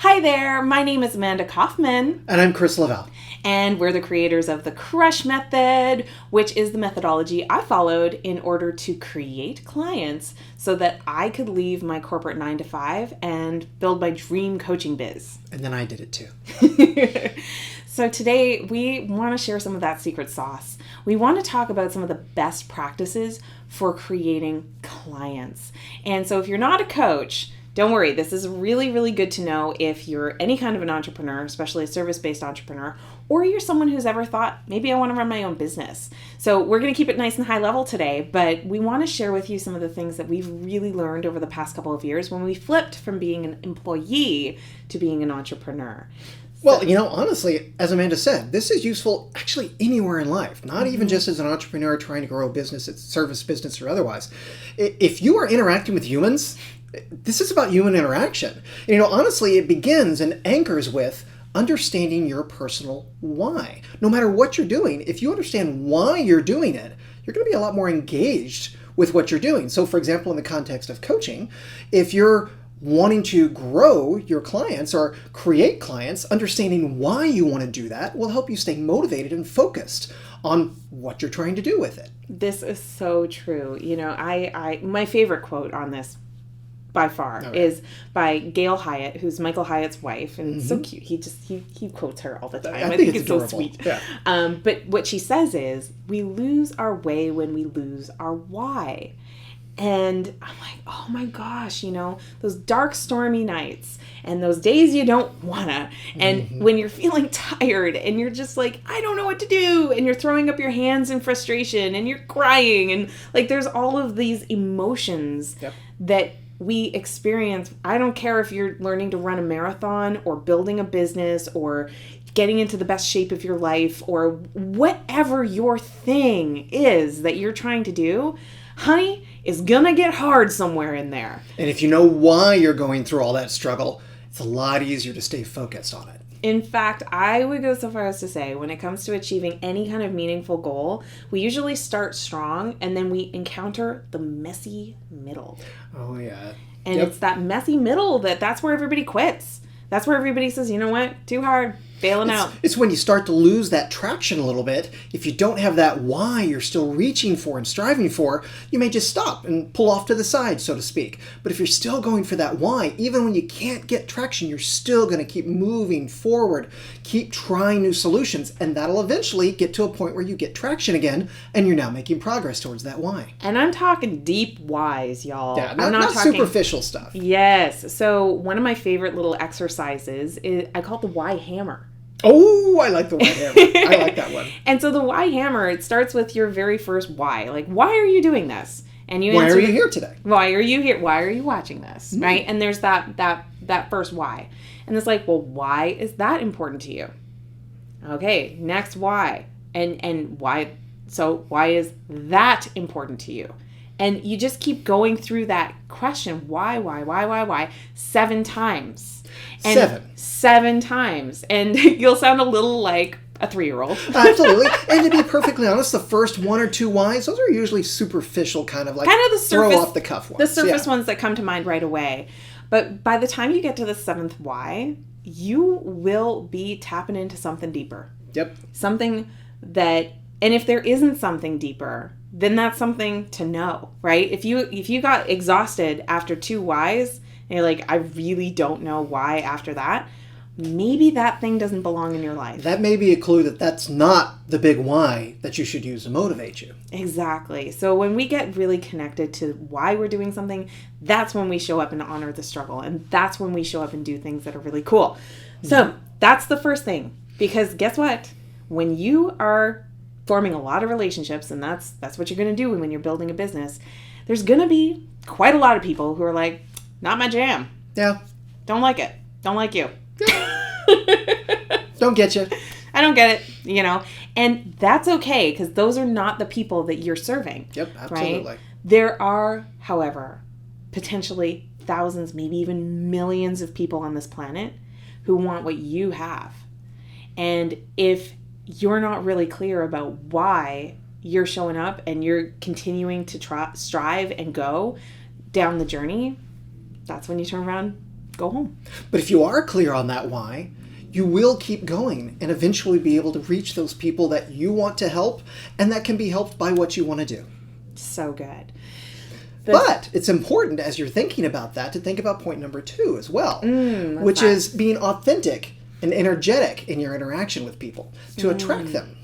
Hi there, my name is Amanda Kaufman. And I'm Chris Lavelle. And we're the creators of the C.R.U.S.H method, which is the methodology I followed in order to create clients so that I could leave my corporate 9-to-5 and build my dream coaching biz. And then I did it too. So today we want to share some of that secret sauce. We want to talk about some of the best practices for creating clients. And so if you're not a coach, don't worry, this is really, really good to know if you're any kind of an entrepreneur, especially a service-based entrepreneur, or you're someone who's ever thought, maybe I want to run my own business. So we're going to keep it nice and high level today, but we want to share with you some of the things that we've really learned over the past couple of years when we flipped from being an employee to being an entrepreneur. Well, honestly, as Amanda said, this is useful actually anywhere in life, not even just as an entrepreneur trying to grow a business, it's service business or otherwise. If you are interacting with humans, this is about human interaction. Honestly, it begins and anchors with understanding your personal why. No matter what you're doing, if you understand why you're doing it, you're going to be a lot more engaged with what you're doing. So, for example, in the context of coaching, if you're wanting to grow your clients or create clients, understanding why you want to do that will help you stay motivated and focused on what you're trying to do with it. This is so true. I my favorite quote on this by far is by Gail Hyatt, who's Michael Hyatt's wife, and so cute. He quotes her all the time. I think it's adorable. So sweet. Yeah. But what she says is, we lose our way when we lose our why. And I'm like, oh my gosh, those dark, stormy nights and those days you don't wanna. And when you're feeling tired and you're just like, I don't know what to do. And you're throwing up your hands in frustration and you're crying. And there's all of these emotions that we experience. I don't care if you're learning to run a marathon or building a business or getting into the best shape of your life or whatever your thing is that you're trying to do. Honey, it's gonna get hard somewhere in there. And if you know why you're going through all that struggle, it's a lot easier to stay focused on it. In fact, I would go so far as to say, when it comes to achieving any kind of meaningful goal, we usually start strong and then we encounter the messy middle. Oh, yeah. And it's that messy middle that's where everybody quits. That's where everybody says, you know what, too hard. Bailing out. It's when you start to lose that traction a little bit. If you don't have that why you're still reaching for and striving for, you may just stop and pull off to the side, so to speak. But if you're still going for that why, even when you can't get traction, you're still going to keep moving forward, keep trying new solutions, and that'll eventually get to a point where you get traction again, and you're now making progress towards that why. And I'm talking deep whys, y'all. Yeah, I'm not talking superficial stuff. Yes. So one of my favorite little exercises is, I call it the why hammer. Oh, I like the why hammer. I like that one. And so the why hammer, it starts with your very first why. Like, why are you doing this? And you why answer, are you here today? Why are you here? Why are you watching this? Mm-hmm. Right? And there's that first why. And it's like, well, why is that important to you? Okay, next why. And why, so why is that important to you? And you just keep going through that question, why, 7 times. And 7 times. And you'll sound a little like a 3-year-old. Absolutely. And to be perfectly honest, the first 1 or 2 whys, those are usually superficial, kind of the surface, throw off the cuff ones. The surface ones that come to mind right away. But by the time you get to the 7th why, you will be tapping into something deeper. Yep. Something that, and if there isn't something deeper, then that's something to know, right? If you got exhausted after 2 whys, and you're like, I really don't know why after that, maybe that thing doesn't belong in your life. That may be a clue that that's not the big why that you should use to motivate you. Exactly. So when we get really connected to why we're doing something, that's when we show up and honor the struggle. And that's when we show up and do things that are really cool. So that's the first thing. Because guess what? When you are forming a lot of relationships, and that's what you're going to do when you're building a business, there's going to be quite a lot of people who are like, not my jam. Yeah. Don't like it. Don't like you. Don't get you. I don't get it, And that's okay, because those are not the people that you're serving. Yep, absolutely. Right? There are, however, potentially thousands, maybe even millions of people on this planet who want what you have. And if you're not really clear about why you're showing up and you're continuing to strive and go down the journey, that's when you turn around go home. But if you are clear on that why, you will keep going and eventually be able to reach those people that you want to help and that can be helped by what you want to do. So good. But it's important as you're thinking about that to think about point number 2 as well, which is being authentic and energetic in your interaction with people to attract them.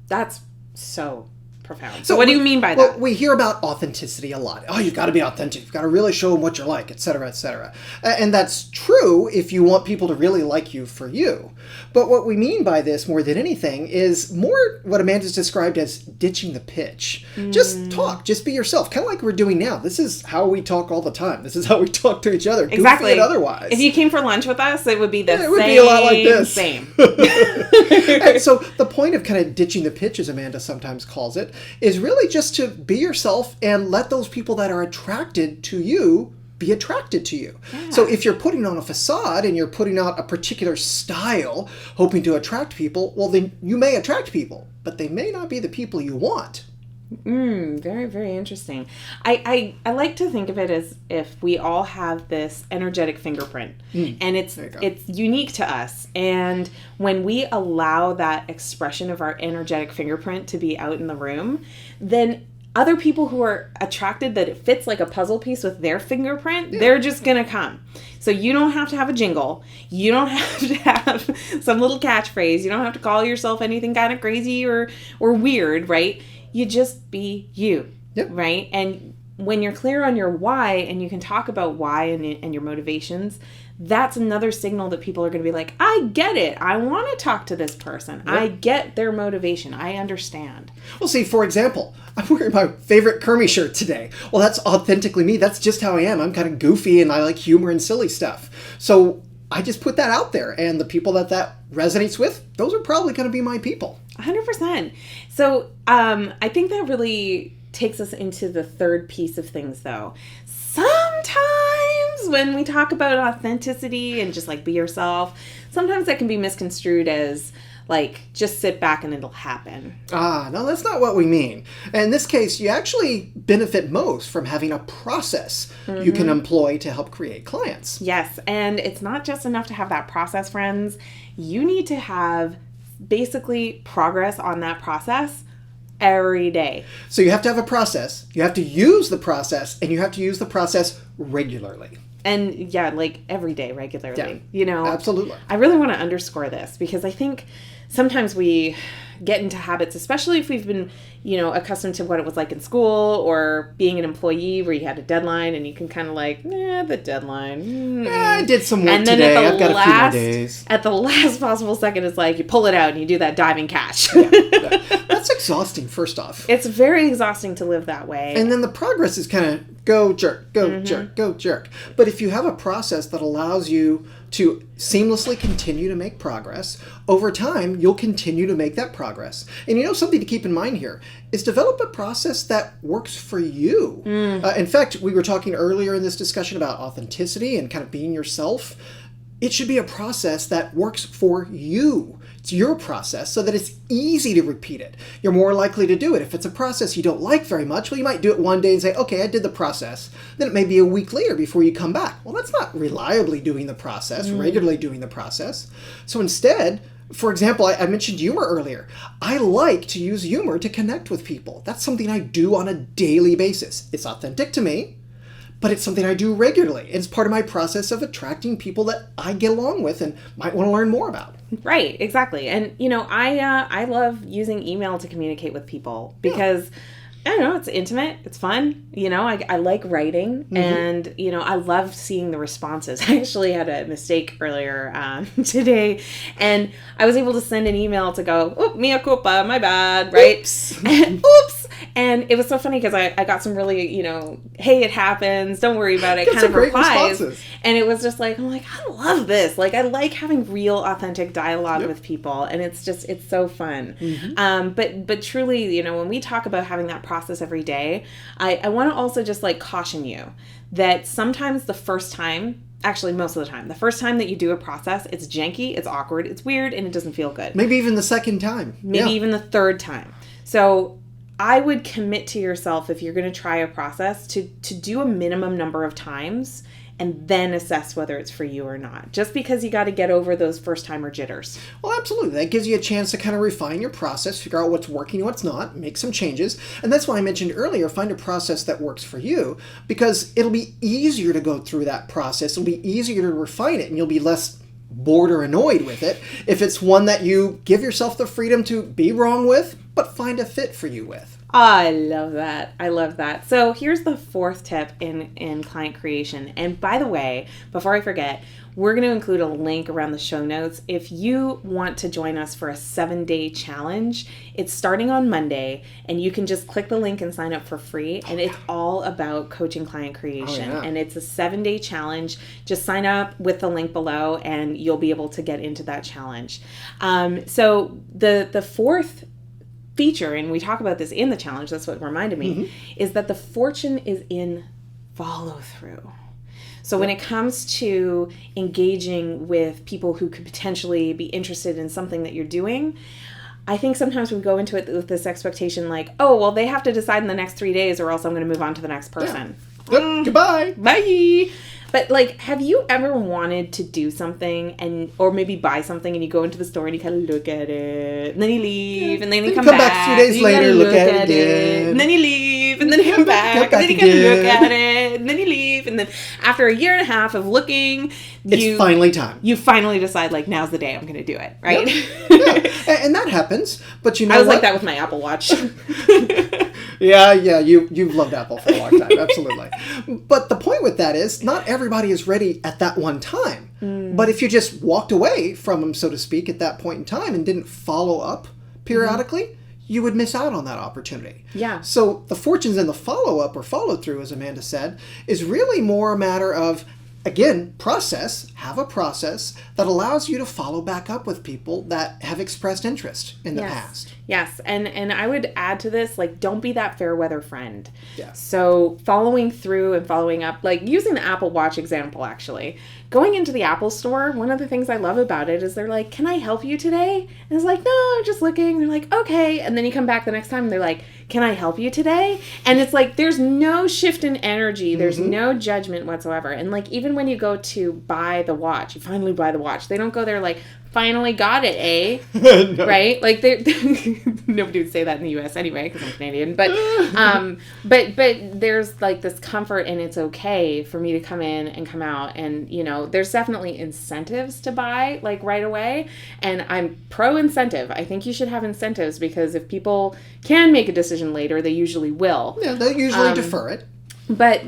That's so profound. So what do you mean by that? Well, we hear about authenticity a lot. Oh, you've got to be authentic. You've got to really show them what you're like, et cetera, et cetera. And that's true if you want people to really like you for you. But what we mean by this more than anything is more what Amanda's described as ditching the pitch. Just talk. Just be yourself. Kind of like we're doing now. This is how we talk all the time. This is how we talk to each other. Exactly. Goofy and otherwise. If you came for lunch with us, it would be the same. It would be a lot like this. Same. And so the point of kind of ditching the pitch, as Amanda sometimes calls it, is really just to be yourself and let those people that are attracted to you be attracted to you. Yeah. So if you're putting on a facade and you're putting out a particular style, hoping to attract people, well, then you may attract people, but they may not be the people you want. Very, very interesting. I like to think of it as if we all have this energetic fingerprint and it's unique to us. And when we allow that expression of our energetic fingerprint to be out in the room, then other people who are attracted that it fits like a puzzle piece with their fingerprint, they're just going to come. So you don't have to have a jingle. You don't have to have some little catchphrase. You don't have to call yourself anything kind of crazy or weird, right? You just be you, right? And when you're clear on your why and you can talk about why and your motivations, that's another signal that people are going to be like, I get it. I want to talk to this person. I get their motivation. I understand. Well, see, for example, I'm wearing my favorite Kermie shirt today. Well, that's authentically me. That's just how I am. I'm kind of goofy and I like humor and silly stuff. So I just put that out there. And the people that resonates with, those are probably going to be my people. 100%. So I think that really takes us into the third piece of things, though. Sometimes when we talk about authenticity and just like be yourself, sometimes that can be misconstrued as like just sit back and it'll happen. No, that's not what we mean. In this case, you actually benefit most from having a process you can employ to help create clients. Yes, and it's not just enough to have that process, friends. You need to have basically progress on that process every day. So you have to have a process, you have to use the process, and you have to use the process regularly. And like every day regularly, Absolutely. I really want to underscore this because I think sometimes we get into habits, especially if we've been, accustomed to what it was like in school or being an employee where you had a deadline and you can kind of like, the deadline. I did some work today. I've got a few more days. At the last possible second, it's like you pull it out and you do that diving catch. That's exhausting, first off. It's very exhausting to live that way. And then the progress is kind of go, jerk, go, jerk, go, jerk. But if you have a process that allows you to seamlessly continue to make progress, over time, you'll continue to make that progress. And something to keep in mind here is develop a process that works for you. In fact, we were talking earlier in this discussion about authenticity and kind of being yourself. It should be a process that works for you. It's your process so that it's easy to repeat it. You're more likely to do it. If it's a process you don't like very much, well, you might do it one day and say, okay, I did the process. Then it may be a week later before you come back. Well, that's not reliably doing the process, regularly doing the process. So instead, for example, I mentioned humor earlier. I like to use humor to connect with people. That's something I do on a daily basis. It's authentic to me, but it's something I do regularly. It's part of my process of attracting people that I get along with and might want to learn more about. Right, exactly. And, I love using email to communicate with people because, I don't know, it's intimate, it's fun. I like writing and, I love seeing the responses. I actually had a mistake earlier today and I was able to send an email to go, oh, mea culpa, my bad, right? Oops. Oops. And it was so funny because I got some really, hey, it happens, don't worry about it, kind of replies. Responses. And it was just like, I'm like, I love this. Like, I like having real, authentic dialogue with people. And it's so fun. But truly, when we talk about having that process every day, I want to also just like caution you that sometimes the first time, actually most of the time, the first time that you do a process, it's janky, it's awkward, it's weird, and it doesn't feel good. Maybe even the second time. Maybe even the third time. So I would commit to yourself, if you're going to try a process, to do a minimum number of times and then assess whether it's for you or not. Just because you got to get over those first-timer jitters. Well, absolutely. That gives you a chance to kind of refine your process, figure out what's working and what's not, make some changes. And that's why I mentioned earlier, find a process that works for you, because it'll be easier to go through that process. It'll be easier to refine it, and you'll be less bored or annoyed with it if it's one that you give yourself the freedom to be wrong with, but find a fit for you with. I love that. I love that. So here's the fourth tip in client creation. And by the way, before I forget, we're going to include a link around the show notes. If you want to join us for a 7-day challenge, it's starting on Monday, and you can just click the link and sign up for free. And it's all about coaching client creation. And it's a 7-day challenge. Just sign up with the link below, and you'll be able to get into that challenge. So the fourth feature, and we talk about this in the challenge, that's what reminded me, is that the fortune is in follow through. So when it comes to engaging with people who could potentially be interested in something that you're doing, I think sometimes we go into it with this expectation like, oh, well, they have to decide in the next 3 days or else I'm going to move on to the next person. Yep. Goodbye. Bye. But like, have you ever wanted to do something or maybe buy something, and you go into the store and you kind of look at it, and then you leave, and then you come back 2 days later, look at it again, and then you leave, and then you come back, and then you kind of look at it, and then you leave, and then after a year and a half of looking, it's finally time. You finally decide, like, now's the day I'm going to do it, right? Yep. Yeah. And that happens, but you know I was like that with my Apple Watch. Yeah, you've loved Apple for a long time, absolutely. But the point with that is, not everybody is ready at that one time. But if you just walked away from them, so to speak, at that point in time and didn't follow up periodically, you would miss out on that opportunity. Yeah. So the fortunes in the follow-up or follow-through, as Amanda said, is really more a matter of, again, have a process that allows you to follow back up with people that have expressed interest in the past. Yes, and I would add to this, like, don't be that fair weather friend. Yeah. So following through and following up, like using the Apple Watch example, actually, going into the Apple store, one of the things I love about it is they're like, can I help you today? And it's like, no, I'm just looking. They're like, okay. And then you come back the next time and they're like, can I help you today? And it's like, there's no shift in energy. There's no judgment whatsoever. And like, even when you go to buy the watch, you finally buy the watch, they don't go there like, finally got it, eh? No. Right? Like, nobody would say that in the U.S. anyway, because I'm Canadian. But there's like this comfort, and it's okay for me to come in and come out. And, you know, there's definitely incentives to buy, like, right away. And I'm pro-incentive. I think you should have incentives, because if people can make a decision later, they usually will. Yeah, they usually defer it. But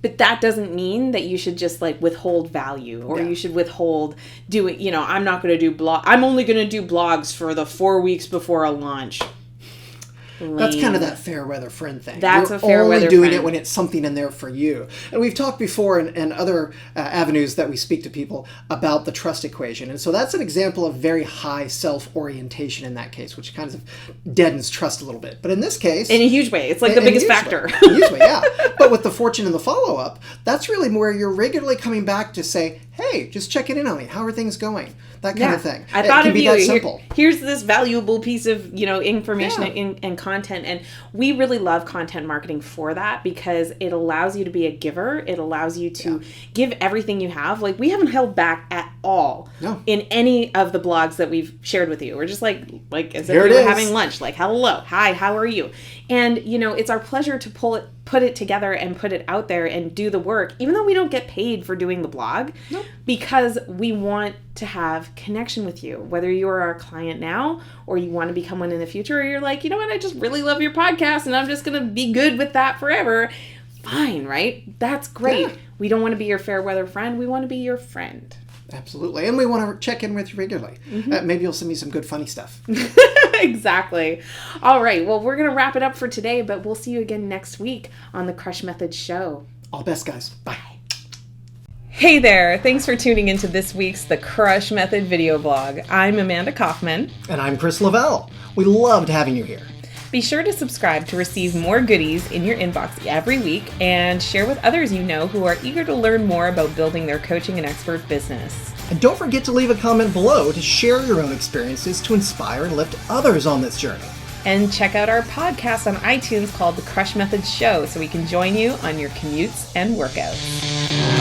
that doesn't mean that you should just like withhold value, or you should withhold doing, you know, I'm not going to do I'm only going to do blogs for the 4 weeks before a launch. Lame. That's kind of that fair weather friend thing. That's a fair weather friend. You're only doing it when it's something in there for you. And we've talked before in other avenues that we speak to people about the trust equation. And so that's an example of very high self-orientation in that case, which kind of deadens trust a little bit. But in this case... in a huge way. It's like the biggest factor. Usually, yeah. But with the fortune and the follow-up, that's really where you're regularly coming back to say, hey, just checking in on me. How are things going? That kind of thing. I thought of you. Here's this valuable piece of, you know, information and content. And we really love content marketing for that, because it allows you to be a giver. It allows you to give everything you have. Like, we haven't held back at all in any of the blogs that we've shared with you. We're just like as if we were having lunch. Like, hello, hi, how are you? And, you know, it's our pleasure to put it together and put it out there and do the work, even though we don't get paid for doing the blog, because we want to have connection with you, whether you're our client now or you want to become one in the future, or you're like, you know what, I just really love your podcast and I'm just going to be good with that forever. Fine, right? That's great. Yeah. We don't want to be your fair weather friend. We want to be your friend. Absolutely. And we want to check in with you regularly. Maybe you'll send me some good funny stuff. Exactly. All right. Well, we're going to wrap it up for today, but we'll see you again next week on the C.R.U.S.H Method Show. All best, guys. Bye. Hey there. Thanks for tuning into this week's The C.R.U.S.H Method video blog. I'm Amanda Kaufman. And I'm Chris Lavelle. We loved having you here. Be sure to subscribe to receive more goodies in your inbox every week, and share with others you know who are eager to learn more about building their coaching and expert business. And don't forget to leave a comment below to share your own experiences to inspire and lift others on this journey. And check out our podcast on iTunes called The C.R.U.S.H Method Show, so we can join you on your commutes and workouts.